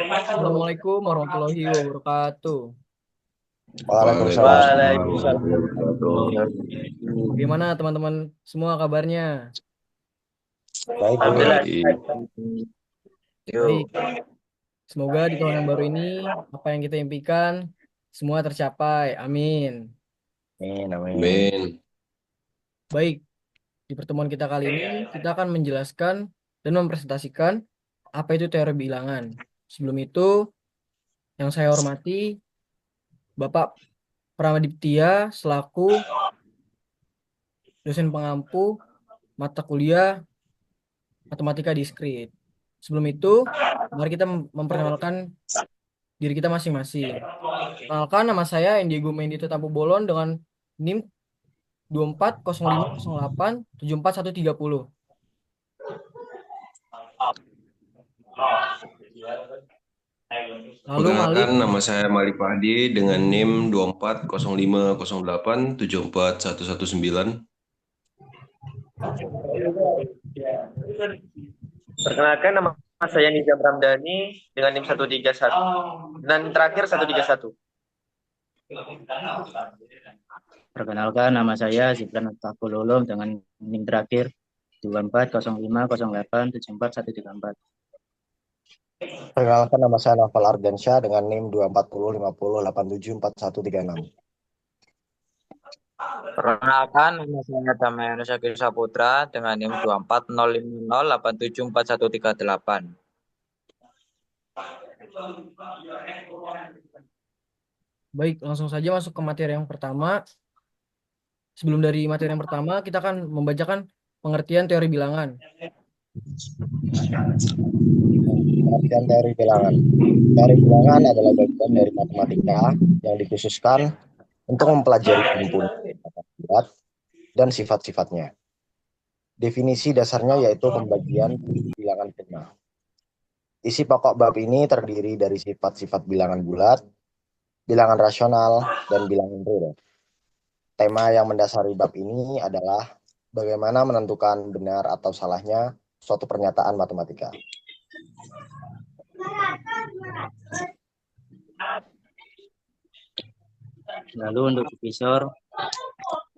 Assalamualaikum warahmatullahi wabarakatuh. Waalaikumsalam. Waalaikumsalam. Bagaimana teman-teman semua kabarnya? Baik, Alhamdulillah. baik. Baik, Yuk. semoga di tahun yang baru ini apa yang kita impikan semua tercapai. Amin. Amin, amin. Amin. Baik, di pertemuan kita kali ini kita akan menjelaskan dan mempresentasikan apa itu teori bilangan. Sebelum itu, yang saya hormati Bapak Pramadiptia selaku dosen pengampu mata kuliah Matematika Diskrit. Sebelum itu, mari kita memperkenalkan diri kita masing-masing. Perkenalkan, nama saya Indigo Mendito Tampu Bolon dengan NIM 240508743130. Lalu Malik, Perkenalkan, nama saya Malik Fahdi dengan NIM 240508741119. Perkenalkan, nama saya Nizam Ramdhani dengan NIM 131 dan terakhir 131. Perkenalkan, nama saya Zibran Aftaful Ulum dengan NIM terakhir 240508743134. Perkenalkan, nama saya Naufal Ardiansyah dengan NIM 24050874136. Perkenalkan, nama saya Damayanus Syakir Saputra dengan NIM 240508744138. baik, langsung saja masuk ke materi yang pertama. Sebelum dari materi yang pertama, kita akan membacakan pengertian teori bilangan. Pengertian teori bilangan. Teori bilangan adalah bagian dari matematika yang dikhususkan untuk mempelajari kumpulan bulat dan sifat-sifatnya. Definisi dasarnya yaitu pembagian bilangan prima. Isi pokok bab ini terdiri dari sifat-sifat bilangan bulat, bilangan rasional, dan bilangan real. Tema yang mendasari bab ini adalah bagaimana menentukan benar atau salahnya suatu pernyataan matematika. Lalu untuk divisor,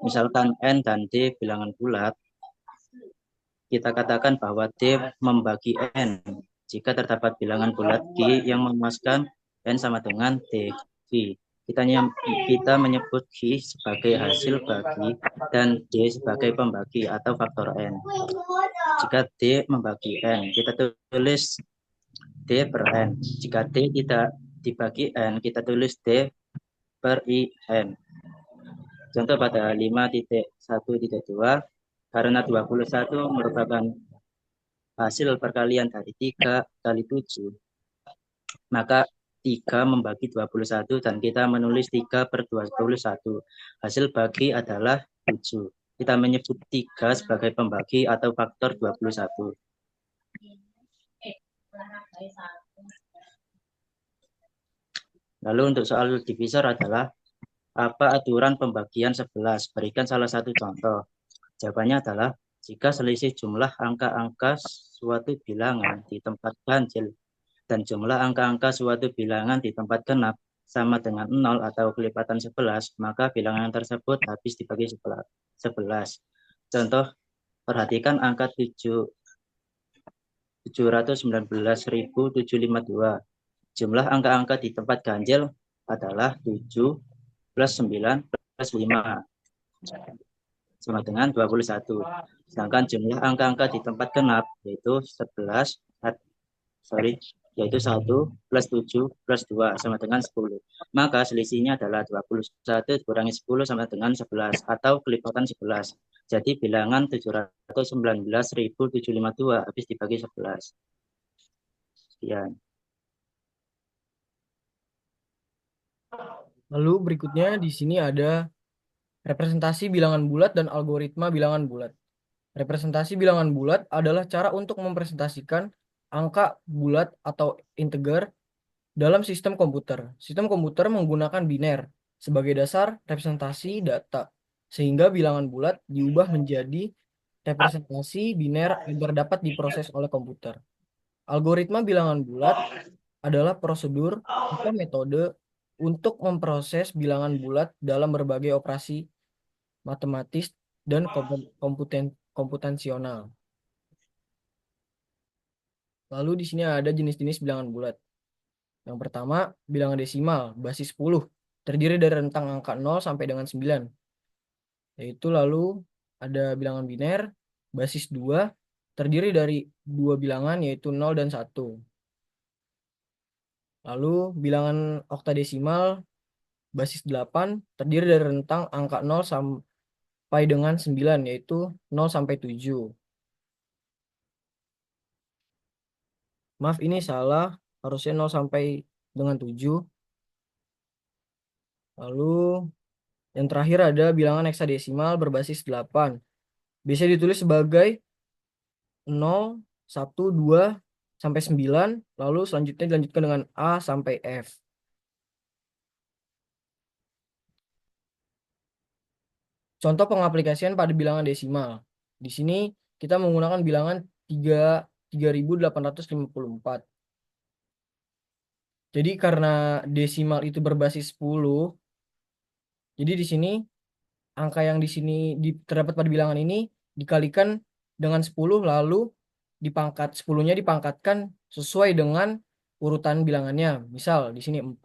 misalkan N dan D bilangan bulat, kita katakan bahwa D membagi N jika terdapat bilangan bulat G yang memuaskan N sama dengan D. Kita menyebut G sebagai hasil bagi dan D sebagai pembagi atau faktor N. Jika D membagi N, kita tulis D per N. Jika D tidak dibagi N, kita tulis D per IN. Contoh pada 5.1.2, karena 21 merupakan hasil perkalian dari 3 kali 7, maka 3 membagi 21 dan kita menulis 3 per 21. Hasil bagi adalah 7. Kita menyebut 3 sebagai pembagi atau faktor 21. Lalu untuk soal divisor adalah apa aturan pembagian 11? Berikan salah satu contoh. Jawabannya adalah jika selisih jumlah angka-angka suatu bilangan di tempat ganjil dan jumlah angka-angka suatu bilangan di tempat genap sama dengan 0 atau kelipatan 11, maka bilangan tersebut habis dibagi 11. Contoh, perhatikan angka 719.752. Jumlah angka-angka di tempat ganjil adalah 7 plus 9 plus 5 sama dengan 21. Sedangkan jumlah angka-angka di tempat genap yaitu 1 plus 7 plus 2 sama dengan 10. Maka selisihnya adalah 21 dikurangi 10 sama dengan 11 atau kelipatan 11. Jadi bilangan 719.752 habis dibagi 11. Sekian. Lalu berikutnya di sini ada representasi bilangan bulat dan algoritma bilangan bulat. Representasi bilangan bulat adalah cara untuk mempresentasikan angka bulat atau integer dalam sistem komputer. Sistem komputer menggunakan biner sebagai dasar representasi data, sehingga bilangan bulat diubah menjadi representasi biner agar dapat diproses oleh komputer. Algoritma bilangan bulat adalah prosedur atau metode untuk memproses bilangan bulat dalam berbagai operasi matematis dan komputasional. Lalu di sini ada jenis-jenis bilangan bulat. Yang pertama, bilangan desimal basis 10 terdiri dari rentang angka 0 sampai dengan 9. Yaitu lalu ada bilangan biner basis 2 terdiri dari dua bilangan yaitu 0 dan 1. Lalu bilangan oktadesimal basis 8 terdiri dari rentang angka 0 sampai dengan 9 yaitu 0 sampai 7. Maaf ini salah, harusnya 0 sampai dengan 7. Lalu yang terakhir ada bilangan heksadesimal berbasis 8. Bisa ditulis sebagai 0, 1, 2, sampai 9. Lalu selanjutnya dilanjutkan dengan A sampai F. Contoh pengaplikasian pada bilangan desimal. Di sini kita menggunakan bilangan 3854. Jadi karena desimal itu berbasis 10, jadi di sini angka yang di sini terdapat pada bilangan ini dikalikan dengan 10 lalu dipangkat 10-nya dipangkatkan sesuai dengan urutan bilangannya. Misal di sini 4,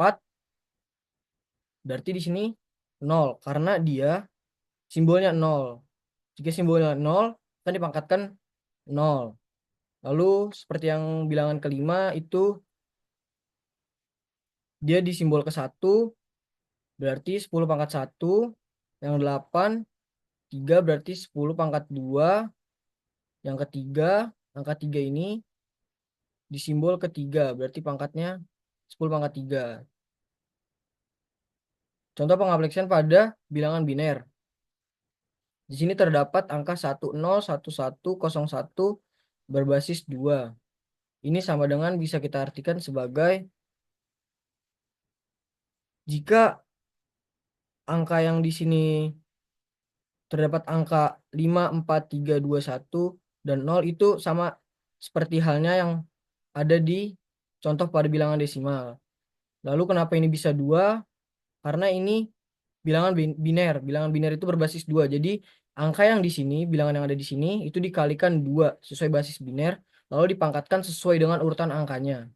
berarti di sini 0 karena dia simbolnya 0. Jika simbolnya 0, akan dipangkatkan 0. Lalu seperti yang bilangan kelima itu dia disimbol ke 1, berarti 10 pangkat 1. Yang 8, 3 berarti 10 pangkat 2. Yang ketiga, angka 3 ini disimbol ke 3, berarti pangkatnya 10 pangkat 3. Contoh pengaplikasian pada bilangan biner. Di sini terdapat angka 101101 berbasis 2. Ini sama dengan bisa kita artikan sebagai jika angka yang di sini terdapat angka 5, 4, 3, 2, 1 dan 0 itu sama seperti halnya yang ada di contoh pada bilangan desimal. Lalu kenapa ini bisa 2? Karena ini bilangan biner. Bilangan biner itu berbasis 2. Jadi angka yang di sini, bilangan yang ada di sini itu dikalikan 2 sesuai basis biner lalu dipangkatkan sesuai dengan urutan angkanya.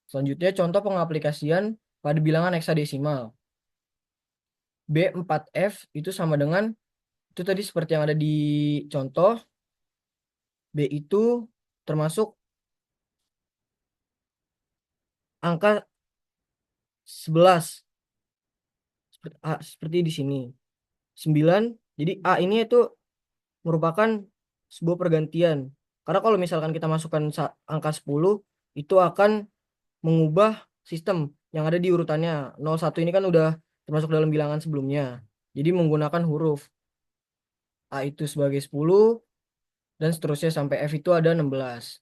Selanjutnya contoh pengaplikasian pada bilangan heksadesimal. B4F itu sama dengan itu tadi seperti yang ada di contoh. B itu termasuk angka 11 seperti di sini. 9. Jadi A ini itu merupakan sebuah pergantian. Karena kalau misalkan kita masukkan angka 10 itu akan mengubah sistem yang ada di urutannya. 01 ini kan udah termasuk dalam bilangan sebelumnya. Jadi menggunakan huruf A itu sebagai 10 dan seterusnya sampai F itu ada 16.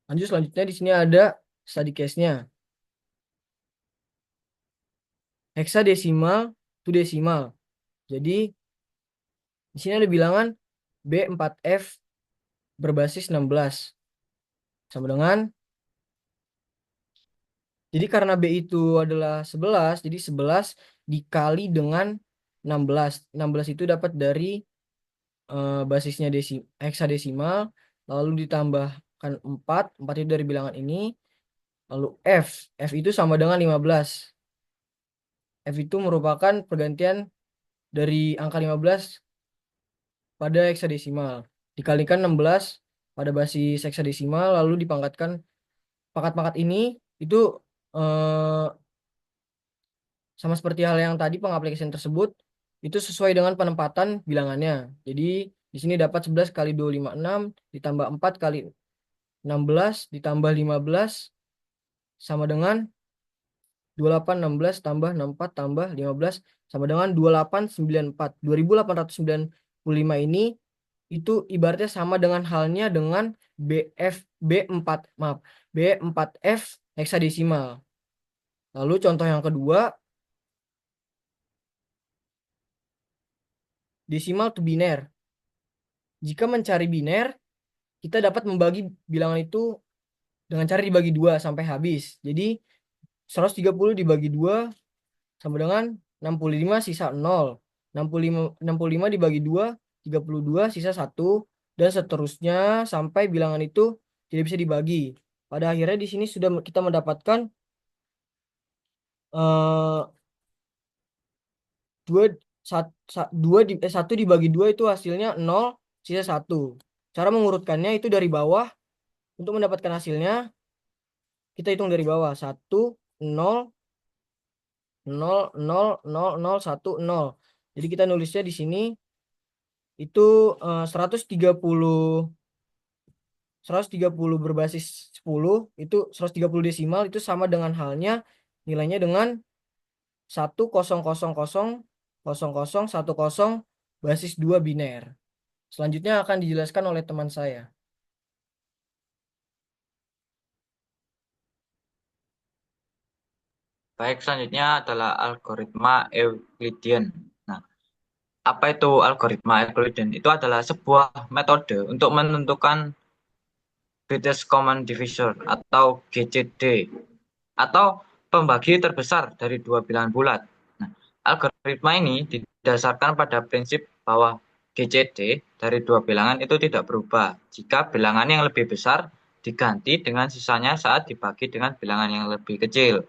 Lanjut selanjutnya di sini ada study case-nya. Heksadesimal to desimal. Jadi di sini ada bilangan B4F berbasis 16. Sama dengan jadi karena B itu adalah 11, jadi 11 dikali dengan 16. 16 itu dapat dari basisnya heksadesimal, lalu ditambahkan 4. 4 itu dari bilangan ini. Lalu F. F itu sama dengan 15. F itu merupakan pergantian dari angka 15 pada heksadesimal. Dikalikan 16 pada basis heksadesimal, lalu dipangkatkan pangkat-pangkat ini itu sama seperti hal yang tadi pengaplikasian tersebut itu sesuai dengan penempatan bilangannya. Jadi di sini dapat 11 kali 2, 5, 6 ditambah 4 kali 16 ditambah 15 sama dengan 28, 16 tambah 64 tambah 15 sama dengan 2894. 2895 ini itu ibaratnya sama dengan halnya dengan B4, maaf, B4F heksadesimal. Lalu contoh yang kedua, desimal to biner. Jika mencari biner, kita dapat membagi bilangan itu dengan cara dibagi 2 sampai habis. Jadi 130 dibagi 2 sama dengan 65 sisa 0. 65 dibagi 2, 32 sisa 1, dan seterusnya sampai bilangan itu tidak bisa dibagi. Pada akhirnya di sini sudah kita mendapatkan eh 2 1 dibagi 2 itu hasilnya 0 sisa 1. Cara mengurutkannya itu dari bawah. Untuk mendapatkan hasilnya kita hitung dari bawah. 1 0 0 0 0 0 1 0. Jadi kita nulisnya di sini itu 130 berbasis 10 itu 130 desimal itu sama dengan halnya nilainya dengan 1,000,000,10 basis 2 biner. Selanjutnya akan dijelaskan oleh teman saya. Baik, selanjutnya adalah algoritma Euclidean. Nah, apa itu algoritma Euclidean? Itu adalah sebuah metode untuk menentukan greatest common divisor atau GCD atau pembagi terbesar dari dua bilangan bulat. Nah, algoritma ini didasarkan pada prinsip bahwa GCD dari dua bilangan itu tidak berubah jika bilangan yang lebih besar diganti dengan sisanya saat dibagi dengan bilangan yang lebih kecil.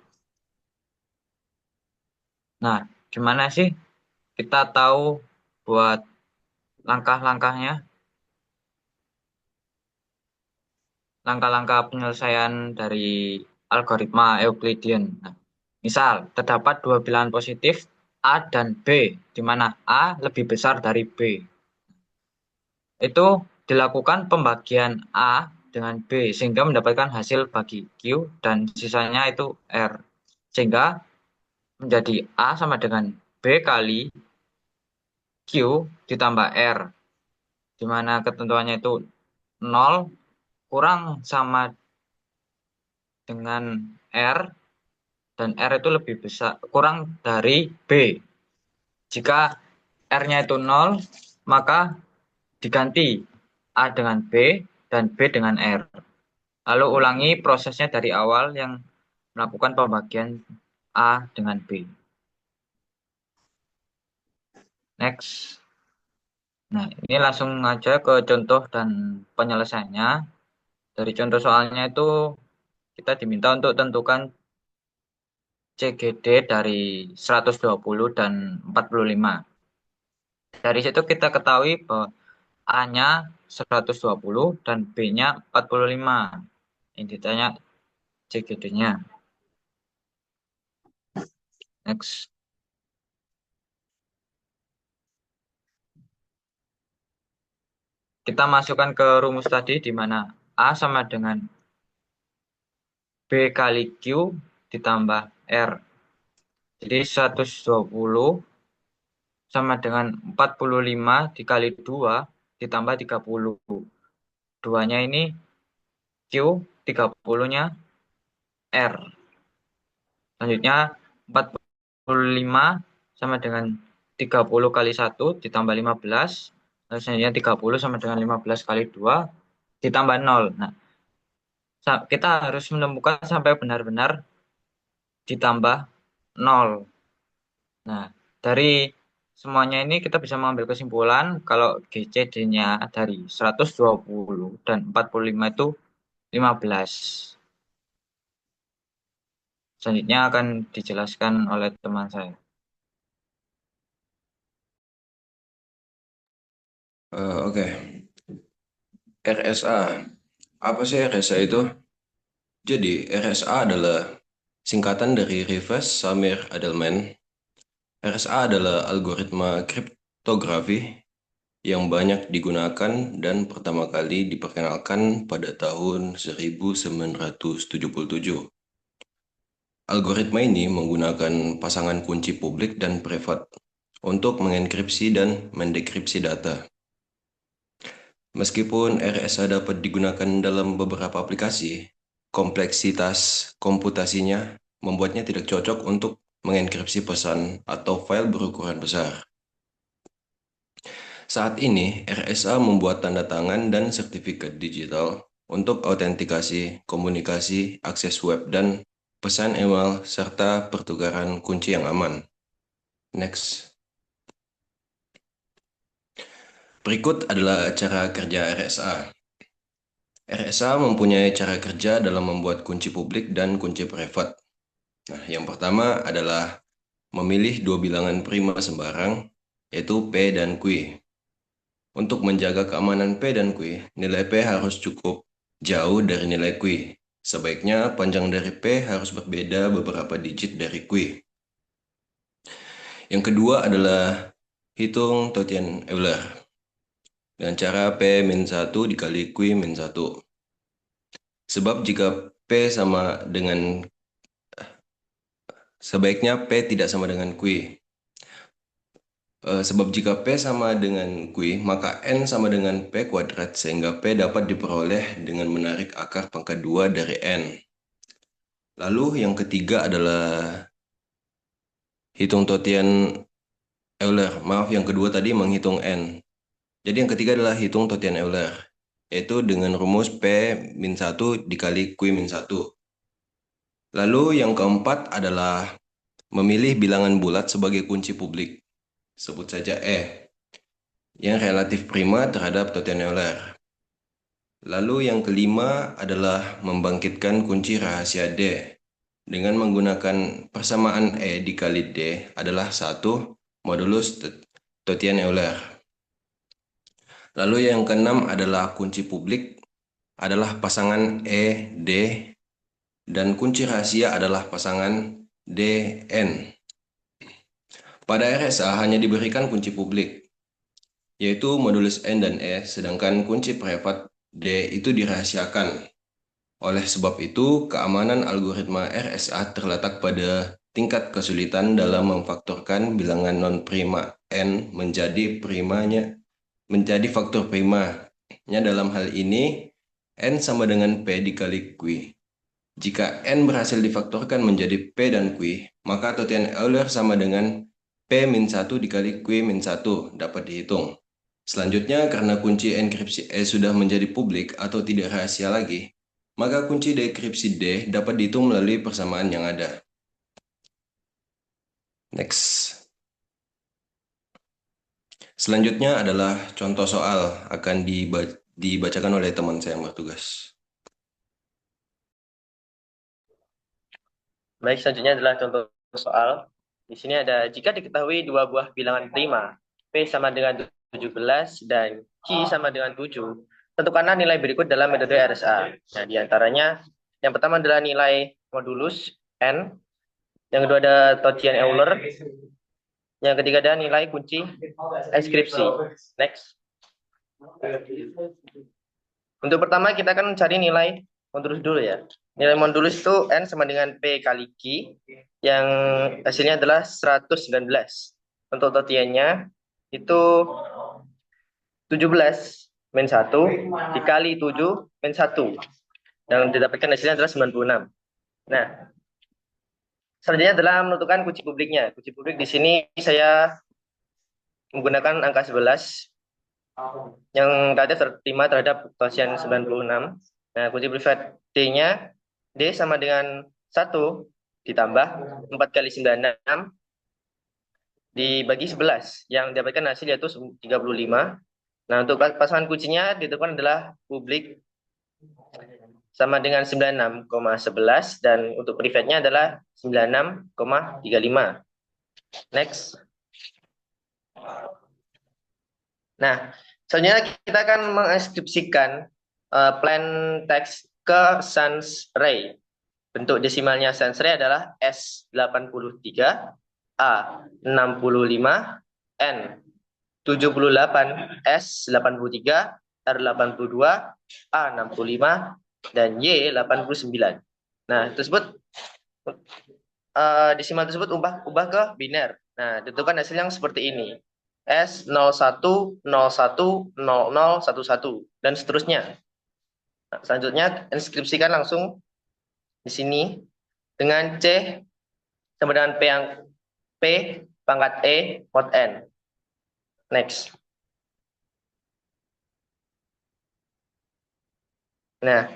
Nah, gimana sih kita tahu buat langkah-langkahnya, langkah-langkah penyelesaian dari algoritma Euclidean? Nah, misal, terdapat dua bilangan positif A dan B, di mana A lebih besar dari B. Itu dilakukan pembagian A dengan B, sehingga mendapatkan hasil bagi Q, dan sisanya itu R. Sehingga menjadi A sama dengan B kali Q ditambah R, di mana ketentuannya itu 0 kurang sama dengan R, dan R itu lebih besar, kurang dari B. Jika R-nya itu 0, maka diganti A dengan B dan B dengan R. Lalu ulangi prosesnya dari awal yang melakukan pembagian A dengan B. Next. Nah, ini langsung aja ke contoh dan penyelesaiannya. Dari contoh soalnya itu kita diminta untuk tentukan CGD dari 120 dan 45. Dari situ kita ketahui bahwa A-nya 120 dan B-nya 45. Ini ditanya CGD-nya. Next. Kita masukkan ke rumus tadi di mana A sama dengan B kali Q ditambah R. Jadi 120 sama dengan 45 dikali 2 ditambah 30. Duanya ini Q, 30-nya R. Selanjutnya 45 sama dengan 30 kali 1 ditambah 15. Lalu selanjutnya 30 sama dengan 15 kali 2 ditambah 0. Nah, kita harus menemukan sampai benar-benar ditambah 0. Nah, dari semuanya ini kita bisa mengambil kesimpulan kalau GCD-nya dari 120 dan 45 itu 15. Selanjutnya akan dijelaskan oleh teman saya. Oke. RSA. Apa sih RSA itu? Jadi, RSA adalah singkatan dari Reverse Samir Adelman. RSA adalah algoritma kriptografi yang banyak digunakan dan pertama kali diperkenalkan pada tahun 1977. Algoritma ini menggunakan pasangan kunci publik dan privat untuk mengenkripsi dan mendekripsi data. Meskipun RSA dapat digunakan dalam beberapa aplikasi, kompleksitas komputasinya membuatnya tidak cocok untuk mengenkripsi pesan atau file berukuran besar. Saat ini, RSA membuat tanda tangan dan sertifikat digital untuk autentikasi, komunikasi, akses web, dan pesan email, serta pertukaran kunci yang aman. Next. Berikut adalah cara kerja RSA. RSA mempunyai cara kerja dalam membuat kunci publik dan kunci privat. Nah, yang pertama adalah memilih dua bilangan prima sembarang, yaitu P dan Q. Untuk menjaga keamanan P dan Q, nilai P harus cukup jauh dari nilai Q. Sebaiknya panjang dari P harus berbeda beberapa digit dari Q. Yang kedua adalah hitung Totien Euler dengan cara P-1 dikali Q-1. Sebab jika P sama dengan sebaiknya P tidak sama dengan Q. Sebab jika P sama dengan Q, maka N sama dengan P kuadrat, sehingga P dapat diperoleh dengan menarik akar pangkat 2 dari N. Lalu yang ketiga adalah hitung Totien Euler. Maaf, yang kedua tadi menghitung N. Jadi yang ketiga adalah hitung Totien Euler, yaitu dengan rumus P-1 dikali Q-1. Lalu yang keempat adalah memilih bilangan bulat sebagai kunci publik. Sebut saja E, yang relatif prima terhadap Totien Euler. Lalu yang kelima adalah membangkitkan kunci rahasia D dengan menggunakan persamaan E dikali D adalah 1 modulus Totien Euler. Lalu yang keenam adalah kunci publik adalah pasangan E, D, dan kunci rahasia adalah pasangan D, N. Pada RSA hanya diberikan kunci publik, yaitu modulus N dan E, sedangkan kunci privat D itu dirahasiakan. Oleh sebab itu, keamanan algoritma RSA terletak pada tingkat kesulitan dalam memfaktorkan bilangan non-prima N menjadi faktor primanya. Dalam hal ini, N sama dengan P dikali Q. Jika N berhasil difaktorkan menjadi P dan Q, maka Totien Euler sama dengan P-1 dikali Q-1 dapat dihitung. Selanjutnya, karena kunci enkripsi E sudah menjadi publik atau tidak rahasia lagi, maka kunci dekripsi D dapat dihitung melalui persamaan yang ada. Next. Selanjutnya adalah contoh soal akan dibacakan oleh teman saya yang bertugas. Baik, selanjutnya adalah contoh soal. Di sini ada, jika diketahui dua buah bilangan prima, P sama dengan 17 dan Q sama dengan 7, tentukanlah nilai berikut dalam metode RSA. Nah, di antaranya, yang pertama adalah nilai modulus N, yang kedua ada Totien Euler, yang ketiga ada nilai kunci inskripsi. Next. Untuk pertama kita akan mencari nilai modulus dulu ya. Nilai modulus itu N sama dengan P kali Q, yang hasilnya adalah 119. Untuk totiennya itu 17 min 1 dikali 7 min 1. Yang didapatkan hasilnya adalah 96. Nah, selanjutnya adalah menentukan kunci publiknya. Kunci publik di sini saya menggunakan angka 11 yang relatif terterima terhadap totien 96. Nah, kunci privat D-nya, D sama dengan 1 ditambah 4 kali 96 dibagi 11, yang didapatkan hasil yaitu 35. Nah, untuk pasangan kuncinya ditentukan adalah publik sama dengan 96,11 dan untuk privatnya adalah 96,35. Next. Nah, selanjutnya kita akan menginskripsikan plain text ke sans array. Bentuk desimalnya sans array adalah S83, A65, N78, S83, R82, A65, dan Y89. Nah, tersebut desimal tersebut ubah ke biner. Nah, ditentukan hasil yang seperti ini. S01, 01, 00, 11, dan seterusnya. Nah, selanjutnya inskripsikan langsung di sini dengan C sama dengan P pangkat E mod N. Next. Nah,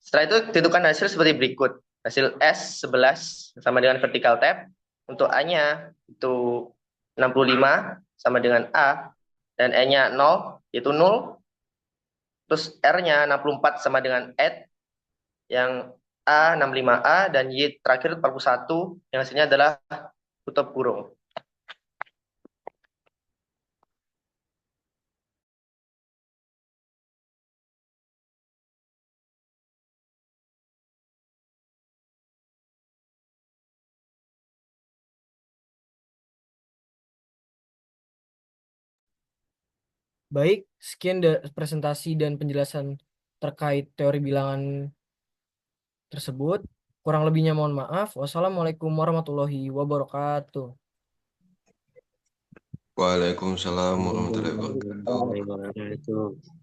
setelah itu tentukan hasil seperti berikut. Hasil S11 sama dengan vertical tab. Untuk A-nya itu 65 sama dengan A. Dan E-nya 0, yaitu 0. Terus R-nya 64 sama dengan add. Yang A 65A dan Y terakhir 41. Yang hasilnya adalah tutup kurung. Baik, sekian presentasi dan penjelasan terkait teori bilangan tersebut. Kurang lebihnya mohon maaf. Wassalamualaikum warahmatullahi wabarakatuh. Waalaikumsalam warahmatullahi wabarakatuh. Warahmatullahi wabarakatuh.